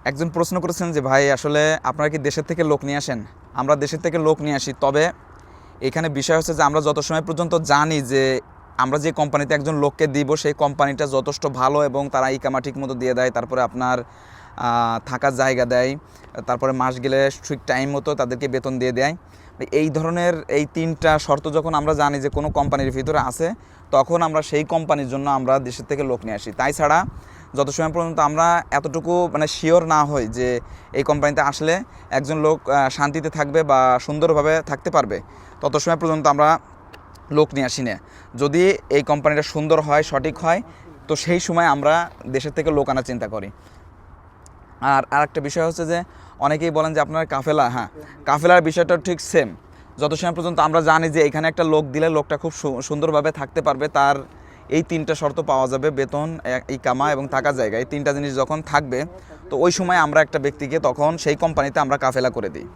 একজন প্রশ্ন করেছেন যে ভাই আসলে আপনারা কি দেশের থেকে লোক নিয়ে আসেন? আমরা দেশের থেকে লোক নিয়ে আসি, তবে এখানে বিষয় হচ্ছে যে আমরা যত সময় পর্যন্ত জানি যে আমরা যে কোম্পানিতে একজন লোককে দিব সেই কোম্পানিটা যথেষ্ট ভালো এবং তারা ইকামা ঠিক মতো দিয়ে দেয়, তারপরে আপনার থাকার জায়গা দেয়, তারপরে মাস গেলে ঠিক টাইম মতো তাদেরকে বেতন দিয়ে দেয়। এই ধরনের এই তিনটা শর্ত যখন আমরা জানি যে কোনো কোম্পানির ভিতরে আছে, তখন আমরা সেই কোম্পানির জন্য আমরা দেশের থেকে লোক নিয়ে আসি। তাই ছাড়া যত সময় পর্যন্ত আমরা এতটুকু মানে শিওর না হই যে এই কোম্পানিতে আসলে একজন লোক শান্তিতে থাকবে বা সুন্দরভাবে থাকতে পারবে, তত সময় পর্যন্ত আমরা লোক নিয়ে আসি না। যদি এই কোম্পানিটা সুন্দর হয়, সঠিক হয়, তো সেই সময় আমরা দেশের থেকে লোক আনার চিন্তা করি। আর আরেকটা বিষয় হচ্ছে যে অনেকেই বলেন যে আপনার কাফেলা, হ্যাঁ, কাফেলার বিষয়টা ঠিক সেম। যত সময় পর্যন্ত আমরা জানি যে এখানে একটা লোক দিলে লোকটা খুব সুন্দরভাবে থাকতে পারবে, তার এই তিনটা শর্ত পাওয়া যাবে, বেতন, ইকামা এবং থাকার জায়গা, এই তিনটা জিনিস যখন থাকবে, তো ওই সময় আমরা একটা ব্যক্তিকে তখন সেই কোম্পানিতে আমরা কাফেলা করে দিই।